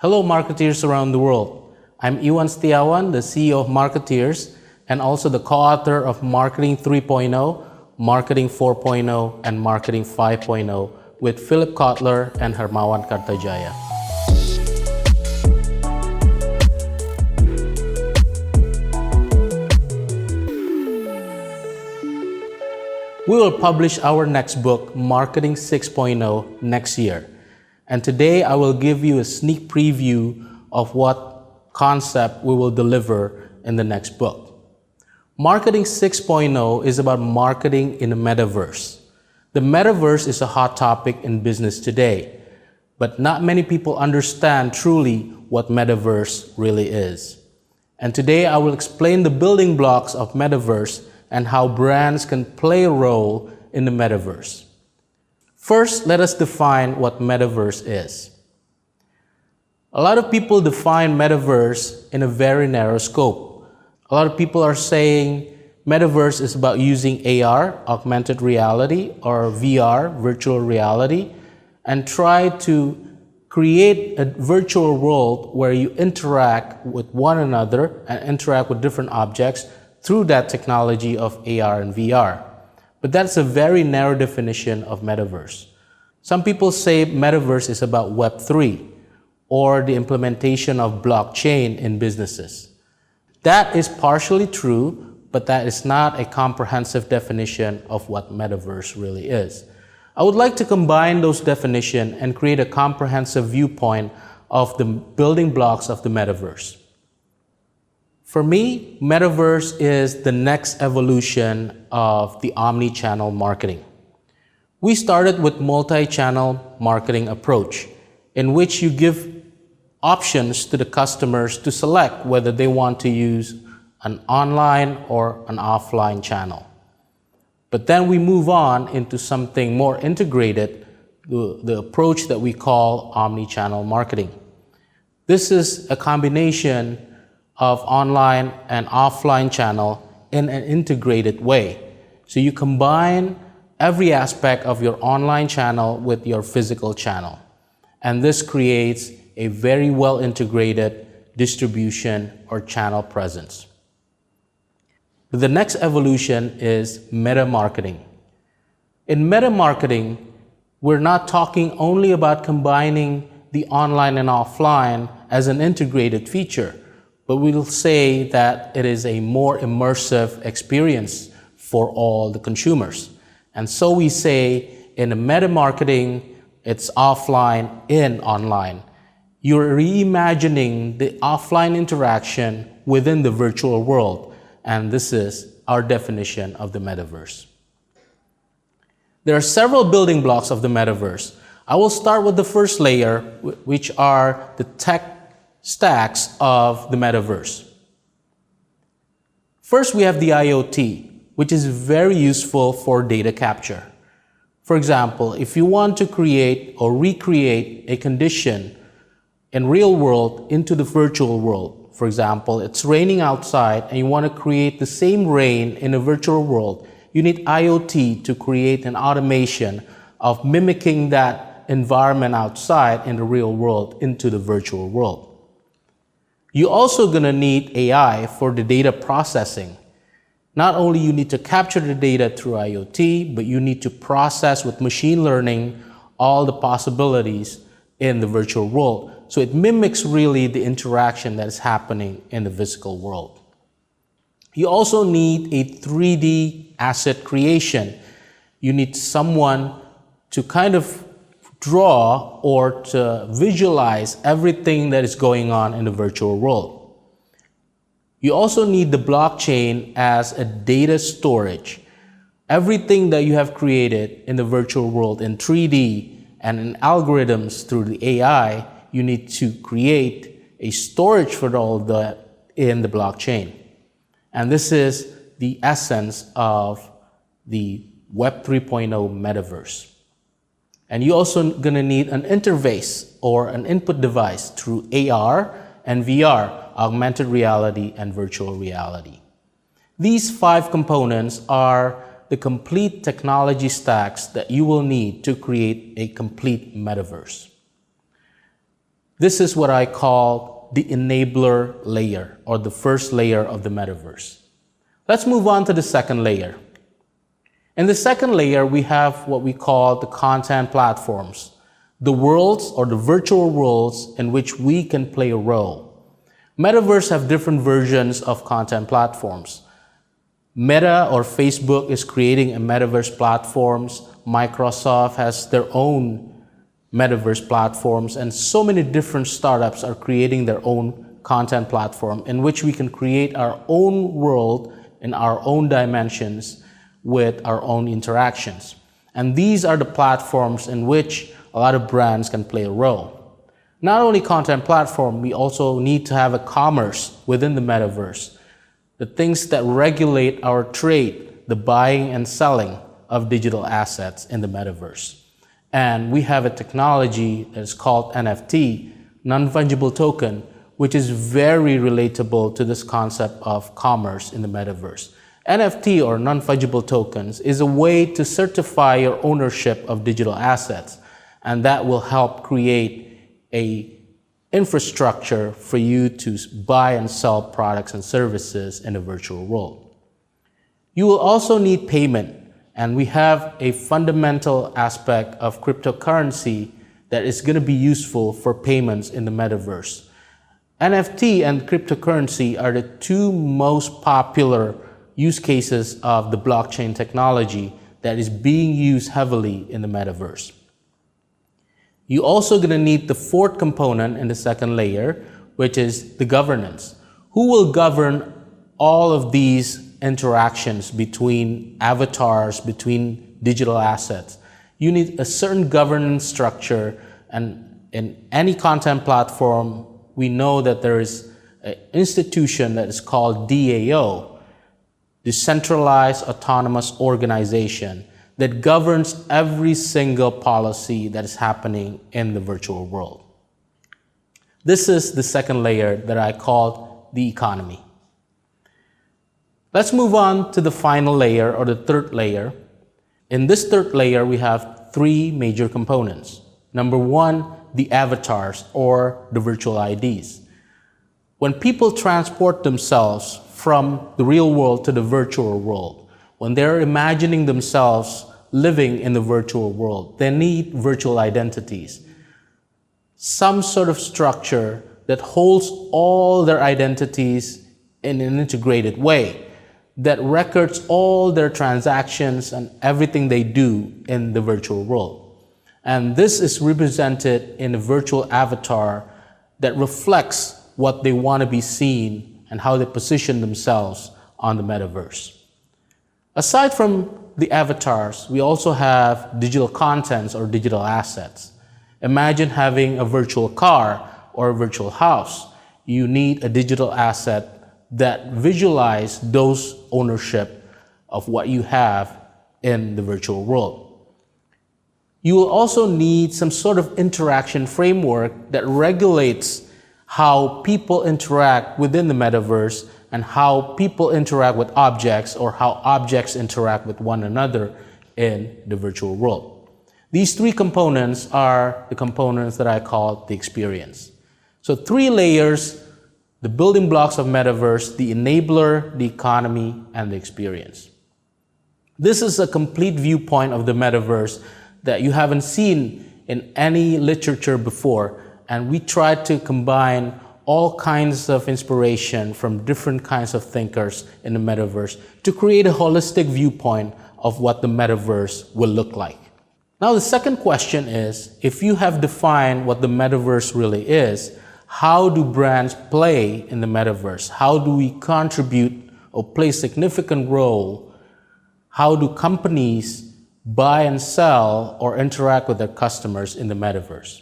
Hello marketeers around the world. I'm Iwan Setiawan, the CEO of Marketeers, and also the co-author of Marketing 3.0, Marketing 4.0, and Marketing 5.0 with Philip Kotler and Hermawan Kartajaya. We will publish our next book, Marketing 6.0, next year. And today I will give you a sneak preview of what concept we will deliver in the next book. Marketing 6.0 is about marketing in a metaverse. The metaverse is a hot topic in business today, but not many people understand truly what metaverse really is. And today I will explain the building blocks of metaverse and how brands can play a role in the metaverse. First, let us define what metaverse is. A lot of people define metaverse in a very narrow scope. A lot of people are saying metaverse is about using AR, augmented reality, or VR, virtual reality, and try to create a virtual world where you interact with one another and interact with different objects through that technology of AR and VR. But that's a very narrow definition of metaverse. Some people say metaverse is about Web3 or the implementation of blockchain in businesses. That is partially true, but that is not a comprehensive definition of what metaverse really is. I would like to combine those definitions and create a comprehensive viewpoint of the building blocks of the metaverse. For me, metaverse is the next evolution of the omni-channel marketing. We started with multi-channel marketing approach, in which you give options to the customers to select whether they want to use an online or an offline channel. But then we move on into something more integrated, the approach that we call omni-channel marketing. This is a combination of online and offline channel in an integrated way. So you combine every aspect of your online channel with your physical channel. And this creates a very well integrated distribution or channel presence. The next evolution is meta marketing. In meta marketing, we're not talking only about combining the online and offline as an integrated feature, but we'll say that it is a more immersive experience for all the consumers. And so we say in a meta marketing, it's offline in online. You're reimagining the offline interaction within the virtual world. And this is our definition of the metaverse. There are several building blocks of the metaverse. I will start with the first layer, which are the tech stacks of the metaverse. First, we have the IoT, which is very useful for data capture. For example, if you want to create or recreate a condition in real world into the virtual world, for example, it's raining outside and you want to create the same rain in a virtual world, you need IoT to create an automation of mimicking that environment outside in the real world into the virtual world. You're also going to need AI for the data processing. Not only you need to capture the data through IoT, but you need to process with machine learning all the possibilities in the virtual world. So it mimics really the interaction that is happening in the physical world. You also need a 3D asset creation. You need someone to kind of draw or to visualize everything that is going on in the virtual world. You also need the blockchain as a data storage. Everything that you have created in the virtual world in 3D and in algorithms through the AI, you need to create a storage for all that in the blockchain. And this is the essence of the Web 3.0 metaverse. And you're also going to need an interface or an input device through AR and VR, augmented reality and virtual reality. These 5 components are the complete technology stacks that you will need to create a complete metaverse. This is what I call the enabler layer, or the first layer of the metaverse. Let's move on to the second layer. In the second layer, we have what we call the content platforms, the worlds or the virtual worlds in which we can play a role. Metaverse have different versions of content platforms. Meta or Facebook is creating a metaverse platforms. Microsoft has their own metaverse platforms, and so many different startups are creating their own content platform in which we can create our own world in our own dimensions with our own interactions. And these are the platforms in which a lot of brands can play a role. Not only content platform, we also need to have a commerce within the metaverse. The things that regulate our trade, the buying and selling of digital assets in the metaverse. And we have a technology that is called NFT, non-fungible token, which is very relatable to this concept of commerce in the metaverse. NFT, or non-fungible tokens, is a way to certify your ownership of digital assets, and that will help create a infrastructure for you to buy and sell products and services in the virtual world. You will also need payment, and we have a fundamental aspect of cryptocurrency that is going to be useful for payments in the metaverse. NFT and cryptocurrency are the two most popular use cases of the blockchain technology that is being used heavily in the metaverse. You're also going to need the fourth component in the second layer, which is the governance. Who will govern all of these interactions between avatars, between digital assets? You need a certain governance structure, and in any content platform, we know that there is an institution that is called DAO, Decentralized Autonomous Organization, that governs every single policy that is happening in the virtual world. This is the second layer that I called the economy. Let's move on to the final layer, or the third layer. In this third layer, we have three major components. Number one, the avatars, or the virtual IDs. When people transport themselves from the real world to the virtual world, when they're imagining themselves living in the virtual world, they need virtual identities. Some sort of structure that holds all their identities in an integrated way, that records all their transactions and everything they do in the virtual world. And this is represented in a virtual avatar that reflects what they want to be seen and how they position themselves on the metaverse. Aside from the avatars, we also have digital contents or digital assets. Imagine having a virtual car or a virtual house. You need a digital asset that visualizes those ownership of what you have in the virtual world. You will also need some sort of interaction framework that regulates how people interact within the metaverse and how people interact with objects, or how objects interact with one another in the virtual world. These three components are the components that I call the experience. So three layers: the building blocks of metaverse, the enabler, the economy, and the experience. This is a complete viewpoint of the metaverse that you haven't seen in any literature before, and we try to combine all kinds of inspiration from different kinds of thinkers in the metaverse to create a holistic viewpoint of what the metaverse will look like. Now, the second question is, if you have defined what the metaverse really is, how do brands play in the metaverse? How do we contribute or play a significant role? How do companies buy and sell or interact with their customers in the metaverse?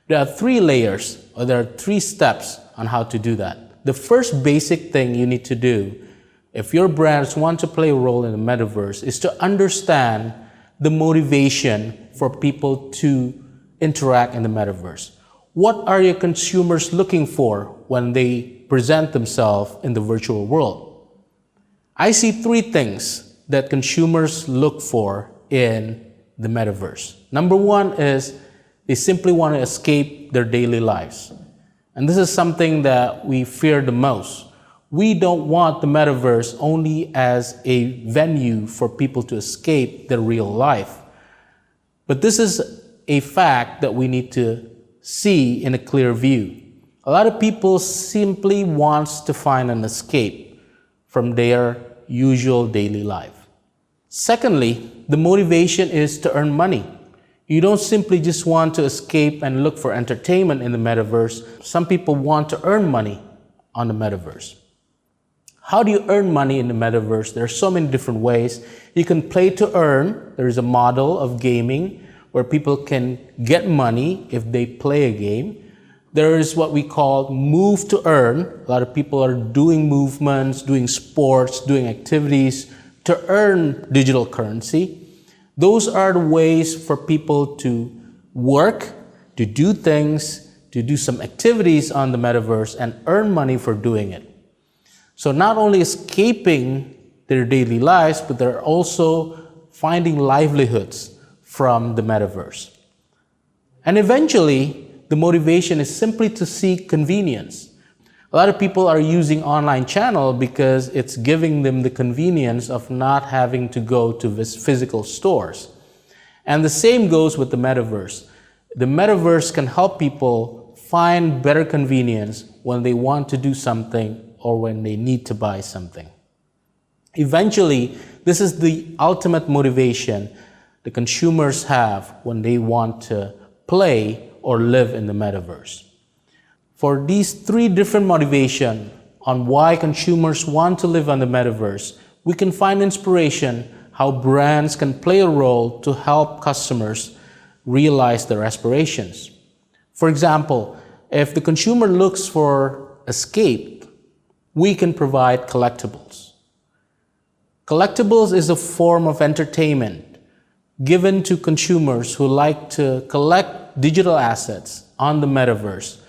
There are three layers, or there are three steps on how to do that. The first basic thing you need to do if your brands want to play a role in the metaverse is to understand the motivation for people to interact in the metaverse. What are your consumers looking for when they present themselves in the virtual world? I see three things that consumers look for in the metaverse. Number one is They simply want to escape their daily lives. And this is something that we fear the most. We don't want the metaverse only as a venue for people to escape their real life. But this is a fact that we need to see in a clear view. A lot of people simply want to find an escape from their usual daily life. Secondly, the motivation is to earn money. You don't simply just want to escape and look for entertainment in the metaverse. Some people want to earn money on the metaverse. How do you earn money in the metaverse? There are so many different ways. You can play to earn. There is a model of gaming where people can get money if they play a game. There is what we call move to earn. A lot of people are doing movements, doing sports, doing activities to earn digital currency. Those are the ways for people to work, to do things, to do some activities on the metaverse and earn money for doing it. So not only escaping their daily lives, but they're also finding livelihoods from the metaverse. And eventually, the motivation is simply to seek convenience. A lot of people are using online channel because it's giving them the convenience of not having to go to physical stores. And the same goes with the metaverse. The metaverse can help people find better convenience when they want to do something or when they need to buy something. Eventually, this is the ultimate motivation the consumers have when they want to play or live in the metaverse. For these three different motivations on why consumers want to live on the metaverse, we can find inspiration how brands can play a role to help customers realize their aspirations. For example, if the consumer looks for escape, we can provide collectibles. Collectibles is a form of entertainment given to consumers who like to collect digital assets on the metaverse.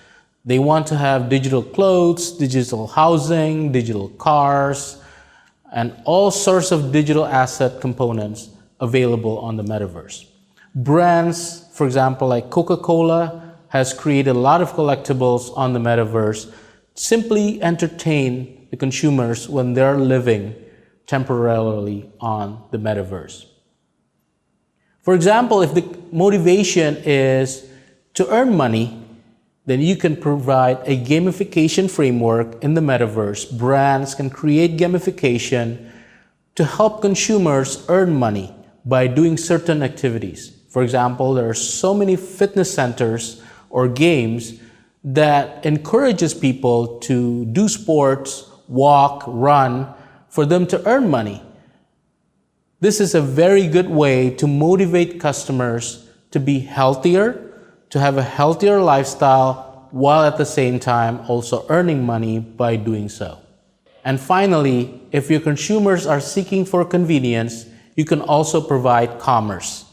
They want to have digital clothes, digital housing, digital cars, and all sorts of digital asset components available on the metaverse. Brands, for example, like Coca-Cola has created a lot of collectibles on the metaverse, simply entertain the consumers when they're living temporarily on the metaverse. For example, if the motivation is to earn money, then you can provide a gamification framework in the metaverse. Brands can create gamification to help consumers earn money by doing certain activities. For example, there are so many fitness centers or games that encourages people to do sports, walk, run, for them to earn money. This is a very good way to motivate customers to be healthier, to have a healthier lifestyle, while at the same time also earning money by doing so. And finally, if your consumers are seeking for convenience, you can also provide commerce.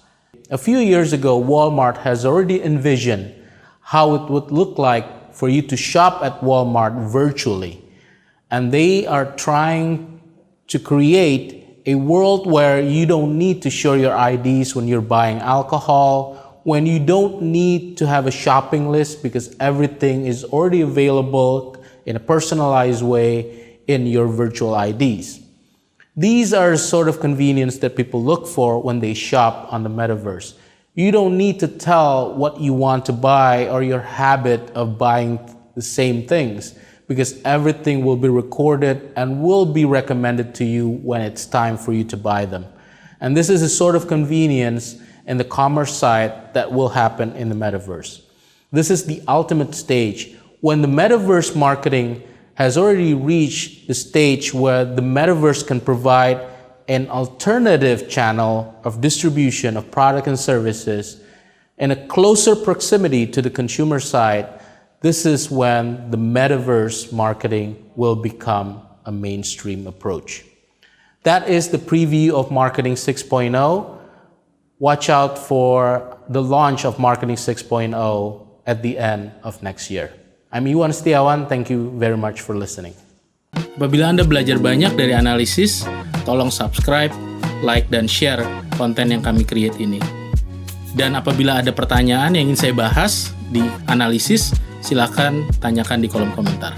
A few years ago, Walmart has already envisioned how it would look like for you to shop at Walmart virtually. And they are trying to create a world where you don't need to show your IDs when you're buying alcohol, when you don't need to have a shopping list because everything is already available in a personalized way in your virtual IDs. These are sort of convenience that people look for when they shop on the metaverse. You don't need to tell what you want to buy or your habit of buying the same things, because everything will be recorded and will be recommended to you when it's time for you to buy them. And this is a sort of convenience in the commerce side that will happen in the metaverse. This is the ultimate stage when the metaverse marketing has already reached the stage where the metaverse can provide an alternative channel of distribution of product and services in a closer proximity to the consumer side. This is when the metaverse marketing will become a mainstream approach. That is the preview of Marketing 6.0. Watch out for the launch of Marketing 6.0 at the end of next year. I'm Iwan Setiawan. Thank you very much for listening. Apabila Anda belajar banyak dari analisis, tolong subscribe, like, dan share konten yang kami create ini. Dan apabila ada pertanyaan yang ingin saya bahas di analisis, silakan tanyakan di kolom komentar.